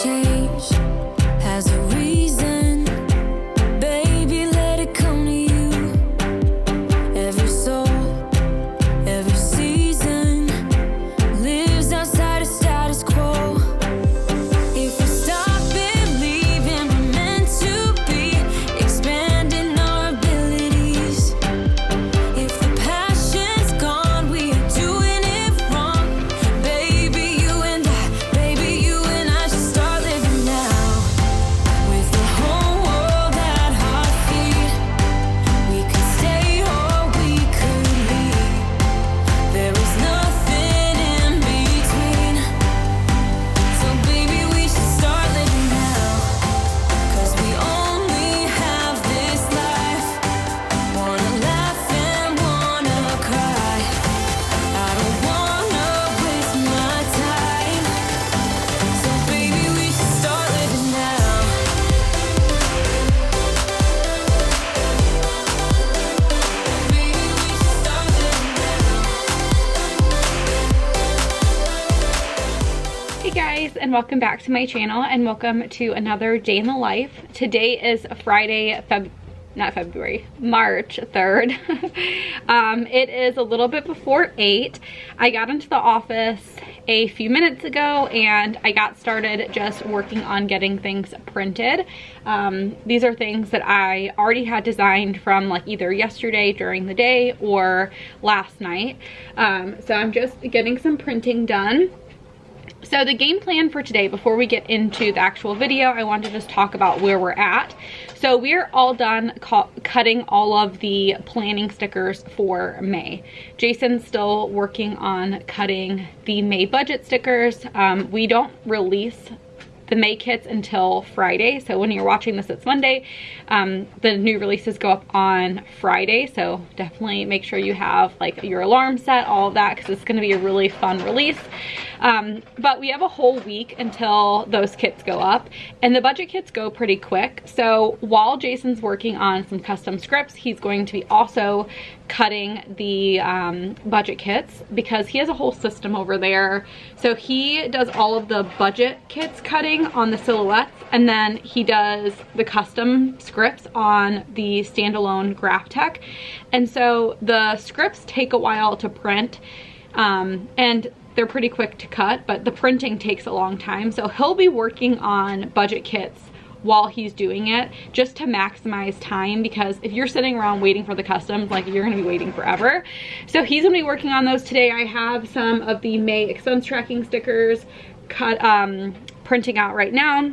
change has a reason. Baby, let it come to you. Every soul, every season lives outside of status quo. If we stop believing we're meant to be, expanding our abilities. If the passion's gone, we are doing it wrong. Baby, you and I should start living now. With the whole world at our feet, we could stay or we could leave. There is nothing in between. So baby, we should start living now. 'Cause we only have this life. Wanna laugh and wanna cry. I don't wanna waste my time. So baby, we should start living now. Baby, we should start living now. Hey guys, and welcome back to my channel, and welcome to another day in the life. Today is Friday, March 3rd. It is a little bit before 8. I got into the office a few minutes ago and I got started just working on getting things printed. These are things that I already had designed from like either yesterday during the day or last night. So I'm just getting some printing done. So the game plan for today, before we get into the actual video, I want to just talk about where we're at. So we're all done cutting all of the planning stickers for May. Jason's still working on cutting the May budget stickers. We don't release the May kits until Friday, so when you're watching this, it's Monday. The new releases go up on Friday, so definitely make sure you have like your alarm set, all of that, because it's going to be a really fun release. But we have a whole week until those kits go up, and the budget kits go pretty quick. So while Jason's working on some custom scripts, he's going to be also cutting the budget kits, because he has a whole system over there. So he does all of the budget kits cutting on the silhouettes, and then he does the custom scripts on the standalone Graphtec. And so the scripts take a while to print, and they're pretty quick to cut, but the printing takes a long time. So he'll be working on budget kits while he's doing it, just to maximize time, because if you're sitting around waiting for the customs, like, you're gonna be waiting forever. So he's gonna be working on those today. I have some of the May expense tracking stickers printing out right now.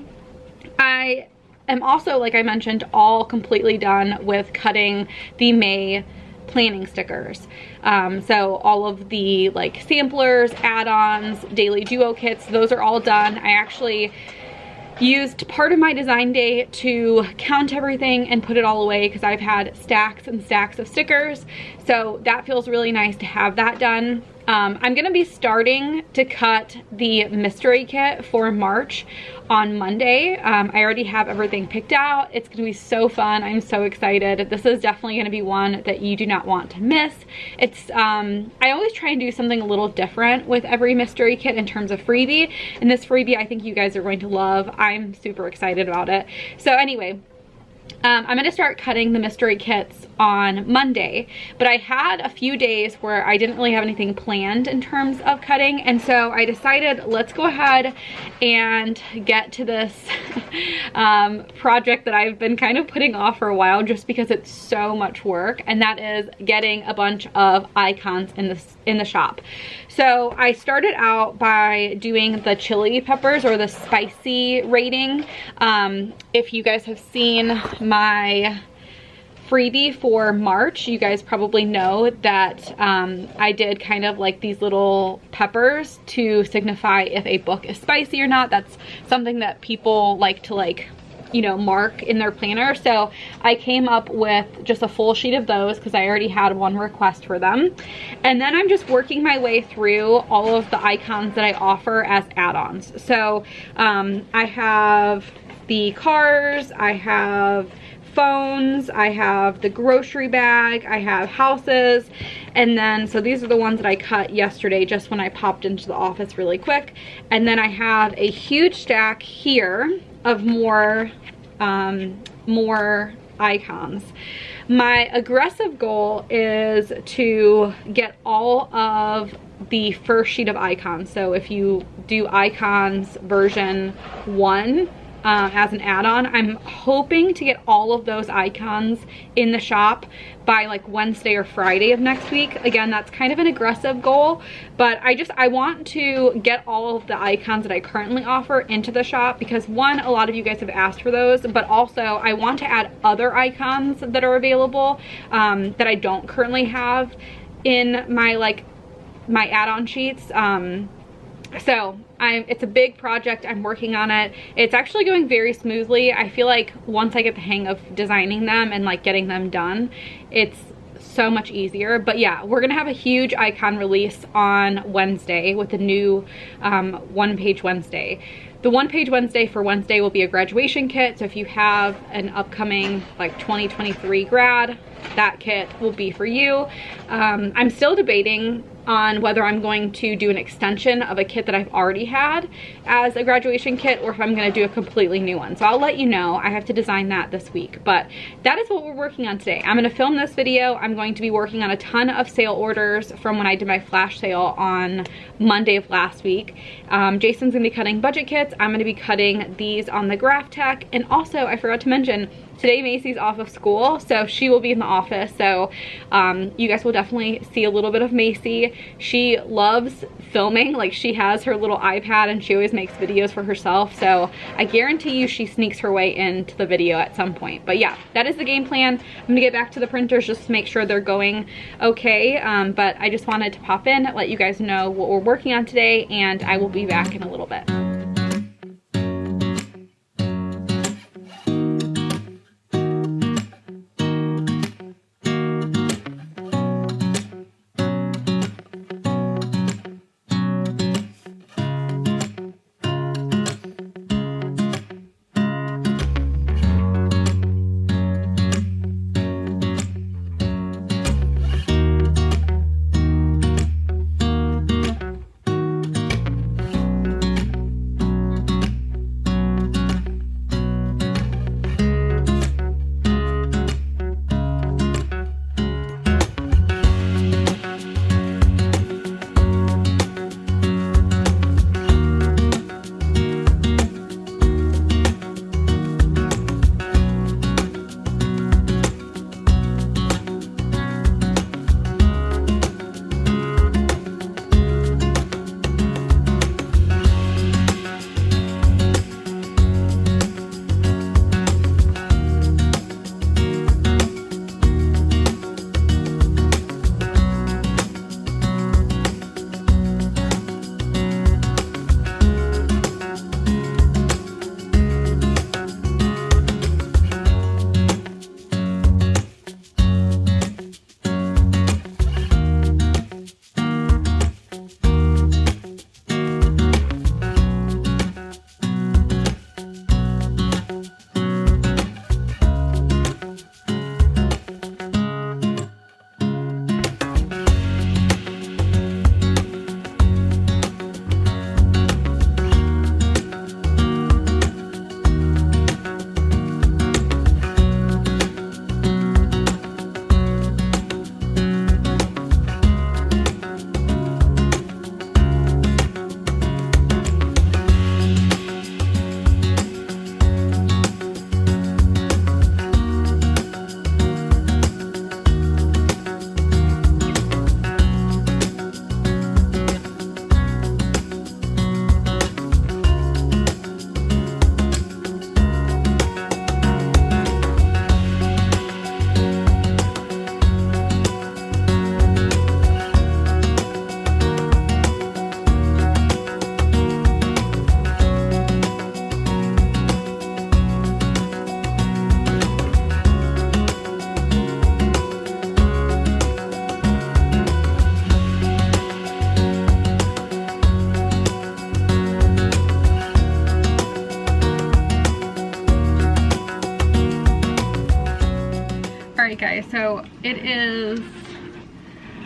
I am also, like I mentioned, all completely done with cutting the May planning stickers. So all of the like samplers, add-ons, daily duo kits, those are all done. I actually used part of my design day to count everything and put it all away, because I've had stacks and stacks of stickers. So that feels really nice to have that done. I'm gonna be starting to cut the mystery kit for March on Monday. I already have everything picked out. It's gonna be so fun. I'm so excited. This is definitely gonna be one that you do not want to miss. It's, I always try and do something a little different with every mystery kit in terms of freebie. And this freebie, I think you guys are going to love. I'm super excited about it. So anyway, I'm going to start cutting the mystery kits on Monday, but I had a few days where I didn't really have anything planned in terms of cutting, and so I decided, let's go ahead and get to this project that I've been kind of putting off for a while, just because it's so much work, and that is getting a bunch of icons in the shop. So I started out by doing the chili peppers, or the spicy rating. If you guys have seen my freebie for March, you guys probably know that I did kind of like these little peppers to signify if a book is spicy or not. That's something that people like to, you know, mark in their planner. So I came up with just a full sheet of those, because I already had one request for them. And then I'm just working my way through all of the icons that I offer as add-ons. So I have the cars, I have phones, I have the grocery bag, I have houses, And then, so these are the ones that I cut yesterday just when I popped into the office really quick. And then I have a huge stack here of more icons. My aggressive goal is to get all of the first sheet of icons. So if you do icons version 1 as an add-on, I'm hoping to get all of those icons in the shop by like Wednesday or Friday of next week. Again, that's kind of an aggressive goal, but I want to get all of the icons that I currently offer into the shop because one, a lot of you guys have asked for those, but also I want to add other icons that are available that I don't currently have in my add-on sheets. So it's a big project. I'm working on it. It's actually going very smoothly. I feel like once I get the hang of designing them and like getting them done, it's so much easier. But yeah, we're gonna have a huge icon release on Wednesday with the new One Page Wednesday. The One Page Wednesday for Wednesday will be a graduation kit. So if you have an upcoming like 2023 grad, that kit will be for you. I'm still debating on whether I'm going to do an extension of a kit that I've already had as a graduation kit or if I'm going to do a completely new one. So I'll let you know. I have to design that this week, but that is what we're working on today. I'm going to film this video. I'm going to be working on a ton of sale orders from when I did my flash sale on Monday of last week. Jason's going to be cutting budget kits. I'm going to be cutting these on the Graphtec. And also, I forgot to mention, today Macy's off of school, so she will be in the office. So you guys will definitely see a little bit of Macy. She loves filming. Like, she has her little iPad and she always makes videos for herself. So I guarantee you she sneaks her way into the video at some point. But yeah, that is the game plan. I'm gonna get back to the printers just to make sure they're going okay. But I just wanted to pop in, let you guys know what we're working on today, and I will be back in a little bit. Alright guys, so it is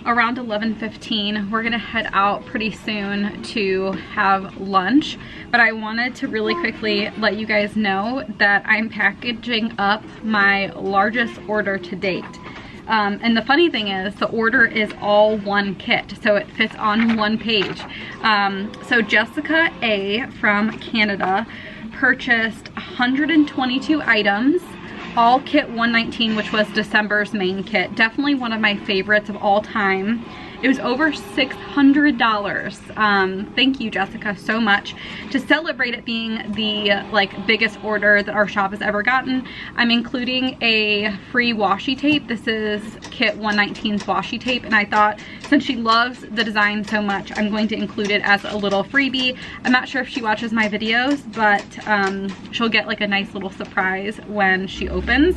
around 11:15. We're gonna head out pretty soon to have lunch, but I wanted to really quickly let you guys know that I'm packaging up my largest order to date. And the funny thing is the order is all one kit, so it fits on one page. So Jessica A from Canada purchased 122 items, all kit 119, which was December's main kit. Definitely one of my favorites of all time. It was over $600. Thank you, Jessica, so much. To celebrate it being the biggest order that our shop has ever gotten, I'm including a free washi tape. This is kit 119's washi tape, and I thought since she loves the design so much, I'm going to include it as a little freebie. I'm not sure if she watches my videos, but she'll get like a nice little surprise when she opens.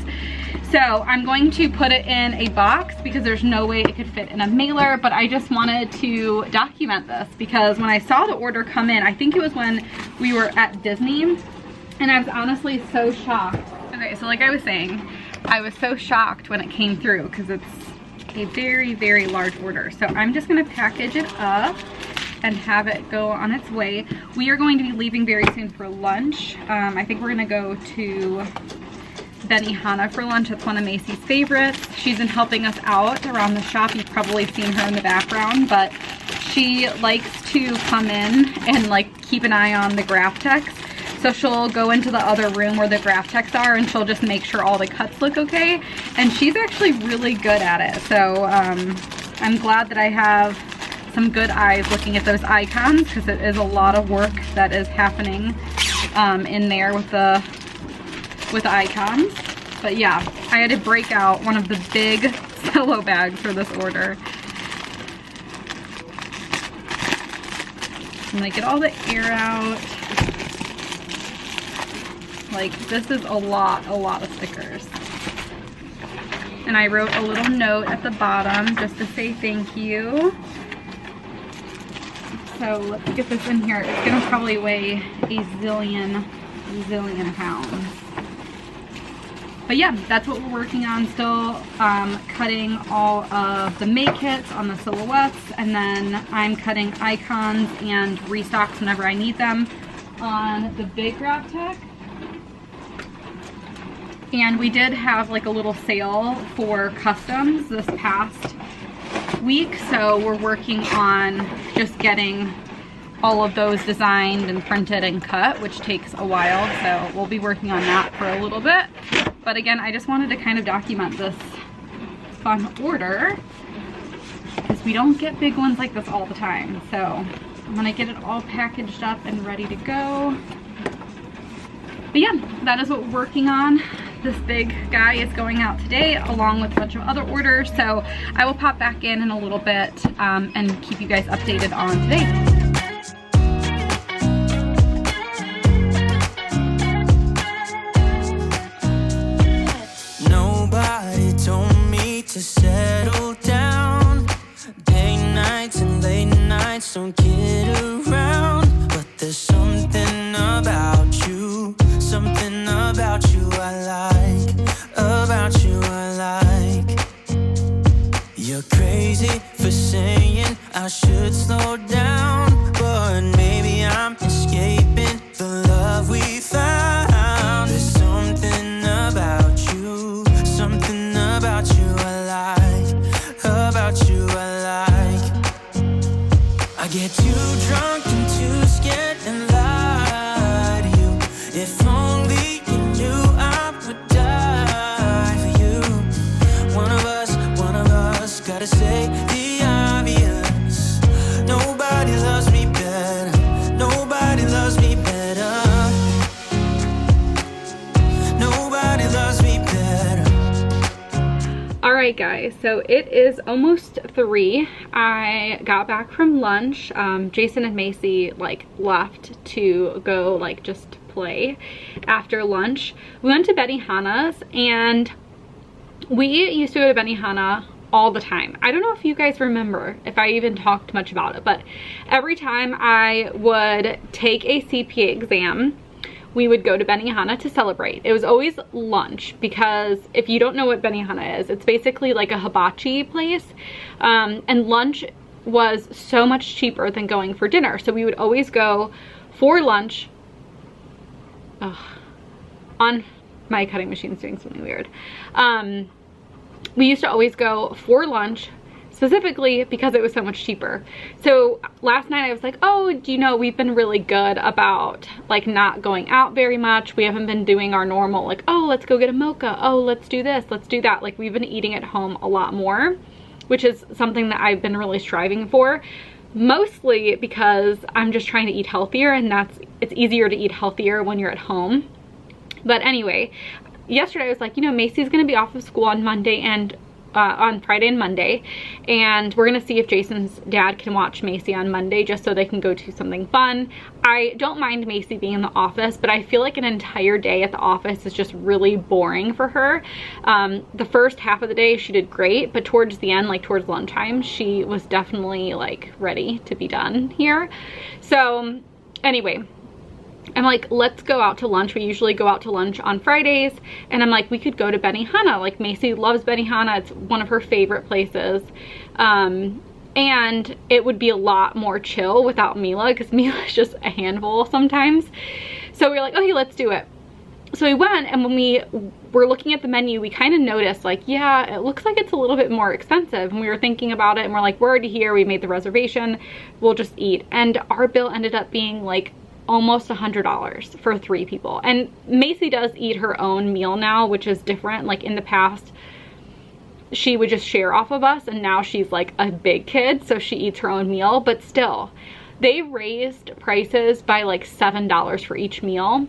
So I'm going to put it in a box because there's no way it could fit in a mailer, but I just wanted to document this because when I saw the order come in, I think it was when we were at Disney, and I was honestly so shocked. Okay, so like I was saying, I was so shocked when it came through because it's a very, very large order. So I'm just gonna package it up and have it go on its way. We are going to be leaving very soon for lunch. I think we're gonna go to Benihana for lunch. It's one of Macy's favorites. She's been helping us out around the shop. You've probably seen her in the background, but she likes to come in and like keep an eye on the Graphtecs. So she'll go into the other room where the Graphtecs are and she'll just make sure all the cuts look okay. And she's actually really good at it. So I'm glad that I have some good eyes looking at those icons because it is a lot of work that is happening in there with the icons. But yeah, I had to break out one of the big cello bags for this order. I'm gonna get all the air out. Like, this is a lot of stickers. And I wrote a little note at the bottom just to say thank you. So let's get this in here. It's gonna probably weigh a zillion pounds. But yeah, that's what we're working on still, cutting all of the make kits on the silhouettes, and then I'm cutting icons and restocks whenever I need them on the big Graphtec. And we did have like a little sale for customs this past week, so we're working on just getting all of those designed and printed and cut, which takes a while, so we'll be working on that for a little bit. But again, I just wanted to kind of document this fun order because we don't get big ones like this all the time. So I'm gonna get it all packaged up and ready to go. But yeah, that is what we're working on. This big guy is going out today along with a bunch of other orders. So I will pop back in a little bit and keep you guys updated on today. To settle down, day nights and late nights don't get around, but there's something about you I like, you're crazy for saying I should slow down, but maybe I'm escaping the love we found. There's something about you I get too drunk and too scared and lie to you. If only you knew I would die for you. One of us gotta say the obvious. Nobody loves me better. Nobody loves me better. Nobody loves me better. Alright guys, so it is almost 3. I got back from lunch. Jason and Macy left to go just play after lunch. We went to Benihana's, and we used to go to Benihana all the time. I don't know if you guys remember if I even talked much about it, but every time I would take a CPA exam we would go to Benihana to celebrate. It was always lunch, because if you don't know what Benihana is, it's basically like a hibachi place, and lunch was so much cheaper than going for dinner. So we would always go for lunch. On my cutting machine's doing something weird. We used to always go for lunch, specifically because it was so much cheaper. So last night I was like, oh, do you know, we've been really good about like not going out very much. We haven't been doing our normal like, oh, let's go get a mocha, oh, let's do this, let's do that. Like, we've been eating at home a lot more, which is something that I've been really striving for, mostly because I'm just trying to eat healthier, and it's easier to eat healthier when you're at home. But anyway, yesterday I was like, you know, Macy's gonna be off of school on Monday and on Friday and Monday, and we're gonna see if Jason's dad can watch Macy on Monday, just so they can go do something fun. I don't mind Macy being in the office, but I feel like an entire day at the office is just really boring for her. The first half of the day she did great, but towards the end, like towards lunchtime, she was definitely like ready to be done here. So anyway, I'm like, let's go out to lunch. We usually go out to lunch on Fridays, and I'm like, we could go to Benihana. Like, Macy loves Benihana. It's one of her favorite places. And it would be a lot more chill without Mila, because Mila's just a handful sometimes. So we were like, okay, let's do it. So we went, and when we were looking at the menu, we kind of noticed like, yeah, it looks like it's a little bit more expensive. And we were thinking about it, and we're like, we're already here. We made the reservation. We'll just eat. And our bill ended up being like almost $100 for 3 people. And Macy does eat her own meal now, which is different. Like, in the past, she would just share off of us, and now she's like a big kid, so she eats her own meal. But still, they raised prices by like $7 for each meal.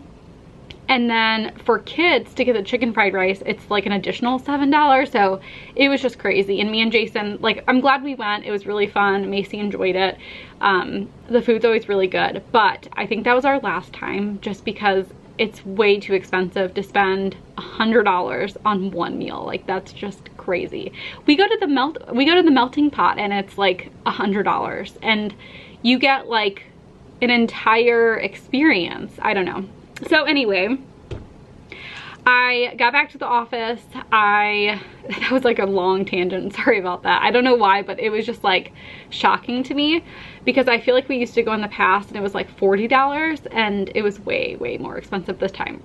And then for kids to get the chicken fried rice, it's like an additional $7. So it was just crazy. And me and Jason, like, I'm glad we went. It was really fun. Macy enjoyed it. The food's always really good. But I think that was our last time, just because it's way too expensive to spend $100 on one meal. Like, that's just crazy. We go to the melting pot, and it's like $100, and you get like an entire experience. I don't know. So anyway, I got back to the office. That was like a long tangent, sorry about that. I don't know why, but it was just like shocking to me, because I feel like we used to go in the past and it was like $40, and it was way, way more expensive this time.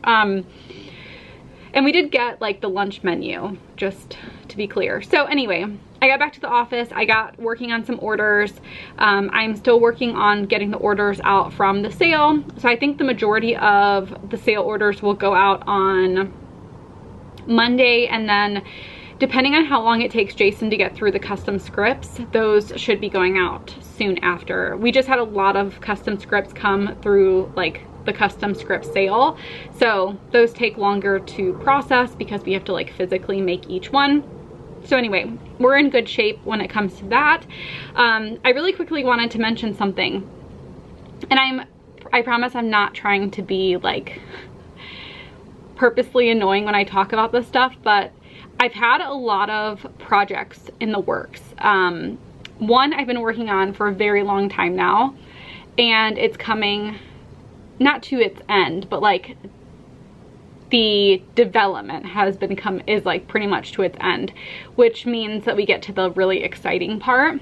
And we did get like the lunch menu, just to be clear. So anyway, I got back to the office. I got working on some orders. I'm still working on getting the orders out from the sale. So I think the majority of the sale orders will go out on Monday, and then depending on how long it takes Jason to get through the custom scripts, those should be going out soon after. We just had a lot of custom scripts come through, like the custom script sale. So those take longer to process because we have to like physically make each one. So anyway, we're in good shape when it comes to that. I really quickly wanted to mention something, and I promise I'm not trying to be like purposely annoying when I talk about this stuff, but I've had a lot of projects in the works. One I've been working on for a very long time now, and it's coming not to its end, but like the development is like pretty much to its end, which means that we get to the really exciting part.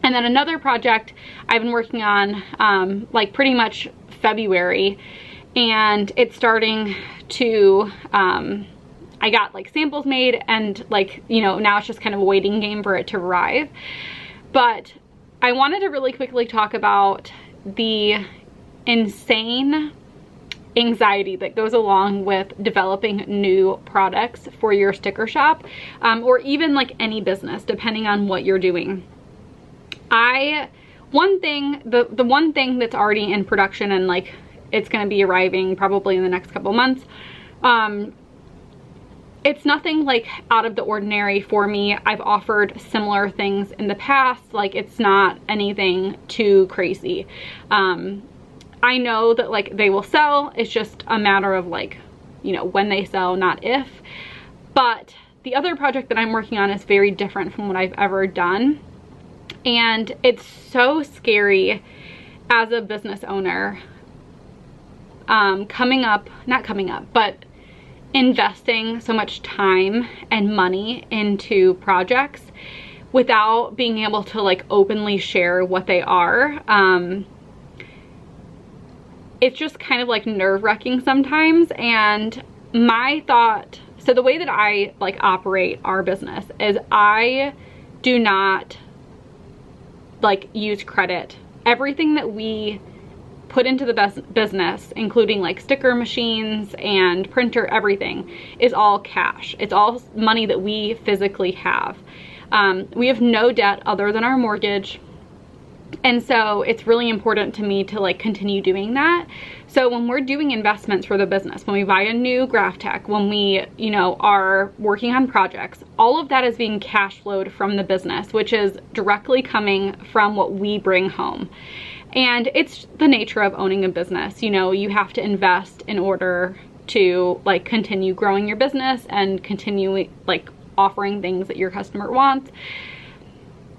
And then another project I've been working on like pretty much February, and it's starting to I got like samples made, and like, you know, now it's just kind of a waiting game for it to arrive. But I wanted to really quickly talk about the insane anxiety that goes along with developing new products for your sticker shop, or even like any business, depending on what you're doing. The one thing that's already in production, and like it's going to be arriving probably in the next couple months, it's nothing like out of the ordinary for me. I've offered similar things in the past. Like, it's not anything too crazy. I know that like they will sell. It's just a matter of like, you know, when they sell, not if. But the other project that I'm working on is very different from what I've ever done. And it's so scary as a business owner. but investing so much time and money into projects without being able to like openly share what they are. It's just kind of like nerve-wracking sometimes. And my thought, so the way that I like operate our business is I do not like use credit. Everything that we put into the business, including like sticker machines and printer, everything is all cash. It's all money that we physically have. We have no debt other than our mortgage. And so it's really important to me to like continue doing that. So when we're doing investments for the business, when we buy a new Graphtec, when we, you know, are working on projects, all of that is being cash flowed from the business, which is directly coming from what we bring home. And it's the nature of owning a business. You know, you have to invest in order to like continue growing your business and continue like offering things that your customer wants.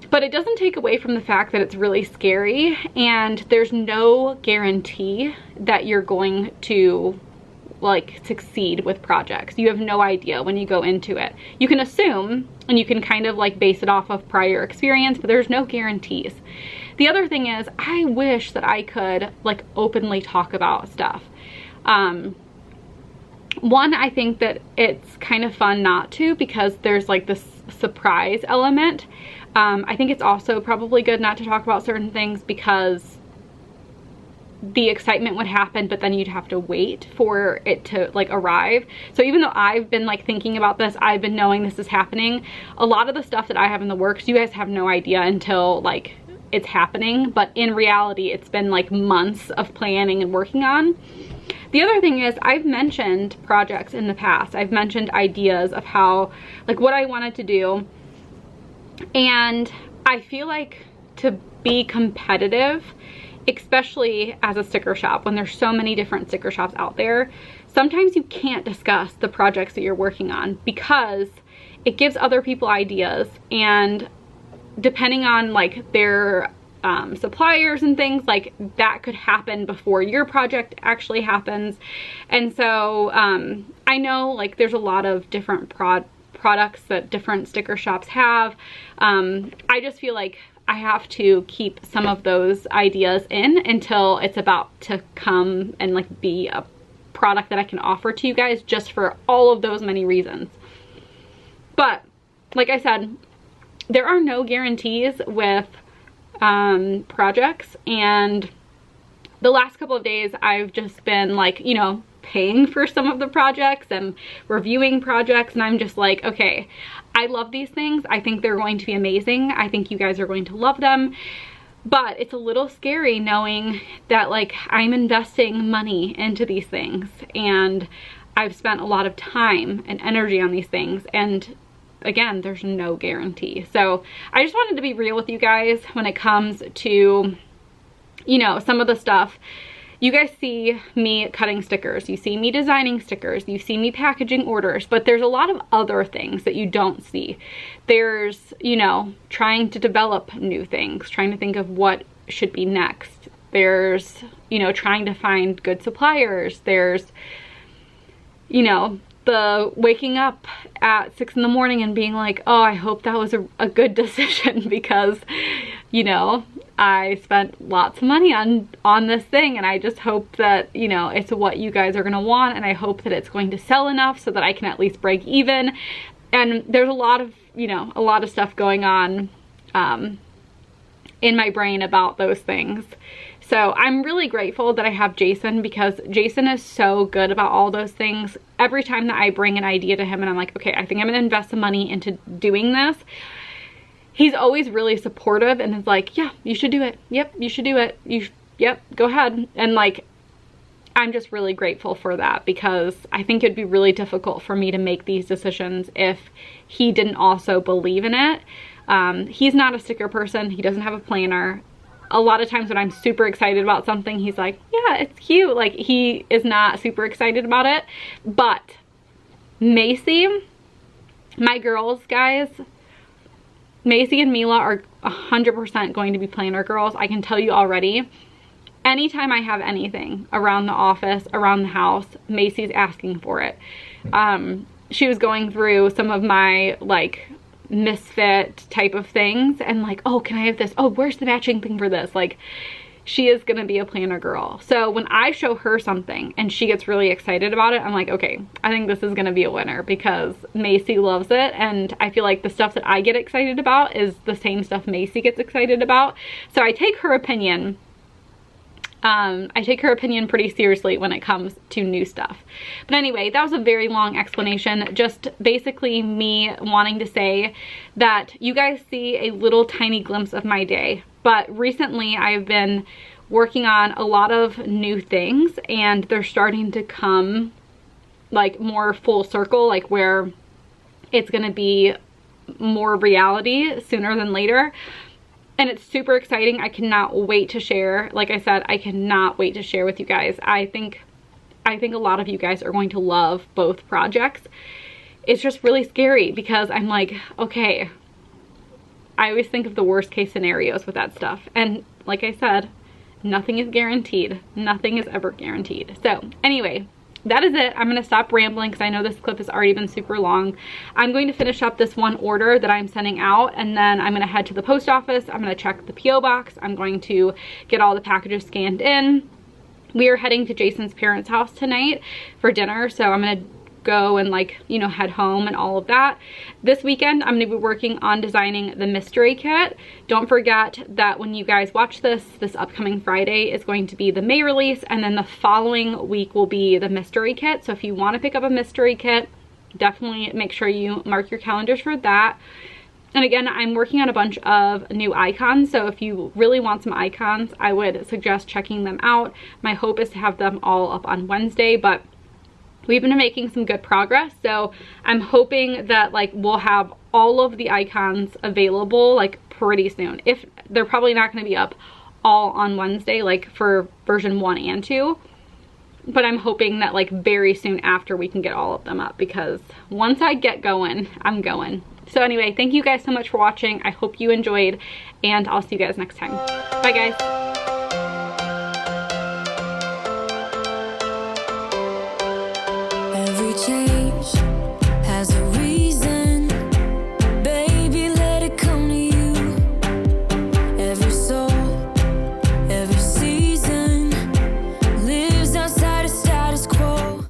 But it doesn't take away from the fact that it's really scary, and there's no guarantee that you're going to like succeed with projects. You have no idea when you go into it. You can assume and you can kind of like base it off of prior experience, but there's no guarantees. The other thing is, I wish that I could like openly talk about stuff. One, I think that it's kind of fun not to, because there's like this surprise element. I think it's also probably good not to talk about certain things because the excitement would happen, but then you'd have to wait for it to like arrive. So even though I've been like thinking about this, I've been knowing this is happening, a lot of the stuff that I have in the works, you guys have no idea until like it's happening. But in reality, it's been like months of planning and working on. The other thing is, I've mentioned projects in the past. I've mentioned ideas of how, like what I wanted to do. And I feel like to be competitive, especially as a sticker shop, when there's so many different sticker shops out there, sometimes you can't discuss the projects that you're working on because it gives other people ideas, and depending on like their suppliers and things, like that could happen before your project actually happens. And so I know like there's a lot of different products that different sticker shops have. I just feel like I have to keep some of those ideas in until it's about to come and like be a product that I can offer to you guys, just for all of those many reasons. But like I said, there are no guarantees with projects, and the last couple of days I've just been like, you know, paying for some of the projects and reviewing projects, and I'm just like, okay, I love these things. I think they're going to be amazing. I think you guys are going to love them. But it's a little scary knowing that like I'm investing money into these things, and I've spent a lot of time and energy on these things, and again, there's no guarantee. So I just wanted to be real with you guys when it comes to, you know, some of the stuff. You guys see me cutting stickers, you see me designing stickers, you see me packaging orders, but there's a lot of other things that you don't see. There's, you know, trying to develop new things, trying to think of what should be next. There's, you know, trying to find good suppliers. There's, you know, the waking up at 6 in the morning and being like, oh, I hope that was a good decision because, you know, I spent lots of money on this thing, and I just hope that, you know, it's what you guys are gonna want, and I hope that it's going to sell enough so that I can at least break even. And there's a lot of, you know, a lot of stuff going on in my brain about those things. So I'm really grateful that I have Jason, because Jason is so good about all those things. Every time that I bring an idea to him and I'm like, okay, I think I'm gonna invest some money into doing this, he's always really supportive and is like, yeah, you should do it. Yep, you should do it. Yep, go ahead. And like, I'm just really grateful for that, because I think it'd be really difficult for me to make these decisions if he didn't also believe in it. He's not a sticker person. He doesn't have a planner. A lot of times when I'm super excited about something, he's like, yeah, it's cute. Like, he is not super excited about it. But Macy, my girls, guys, Macy and Mila are 100% going to be planner girls. I can tell you already. anytime I have anything around the office, around the house, Macy's asking for it. She was going through some of my like misfit type of things and like, oh, can I have this? Oh, where's the matching thing for this? Like, she is gonna be a planner girl. So when I show her something and she gets really excited about it, I'm like, okay, I think this is gonna be a winner because Macy loves it. And I feel like the stuff that I get excited about is the same stuff Macy gets excited about. So I take her opinion. Pretty seriously when it comes to new stuff. But anyway, that was a very long explanation. Just basically me wanting to say that you guys see a little tiny glimpse of my day. But recently I've been working on a lot of new things and they're starting to come like more full circle, like where it's gonna be more reality sooner than later. And it's super exciting. I cannot wait to share. Like I said, I cannot wait to share with you guys. I think a lot of you guys are going to love both projects. It's just really scary because I'm like, okay, I always think of the worst case scenarios with that stuff. And like I said, nothing is guaranteed. Nothing is ever guaranteed. So anyway, that is it. I'm going to stop rambling because I know this clip has already been super long. I'm going to finish up this one order that I'm sending out and then I'm going to head to the post office. I'm going to check the P.O. box. I'm going to get all the packages scanned in. We are heading to Jason's parents' house tonight for dinner, so I'm going to go and like, you know, head home and all of that. This weekend, I'm going to be working on designing the mystery kit. Don't forget that when you guys watch this upcoming Friday is going to be the May release, and then the following week will be the mystery kit. So if you want to pick up a mystery kit, definitely make sure you mark your calendars for that. And again, I'm working on a bunch of new icons. So if you really want some icons, I would suggest checking them out. My hope is to have them all up on Wednesday, but we've been making some good progress, so I'm hoping that like we'll have all of the icons available like pretty soon. If they're probably not going to be up all on Wednesday, like for version 1 and 2, but I'm hoping that like very soon after we can get all of them up, because once I get going, I'm going. So anyway, thank you guys so much for watching. I hope you enjoyed, and I'll see you guys next time. Bye guys. Every change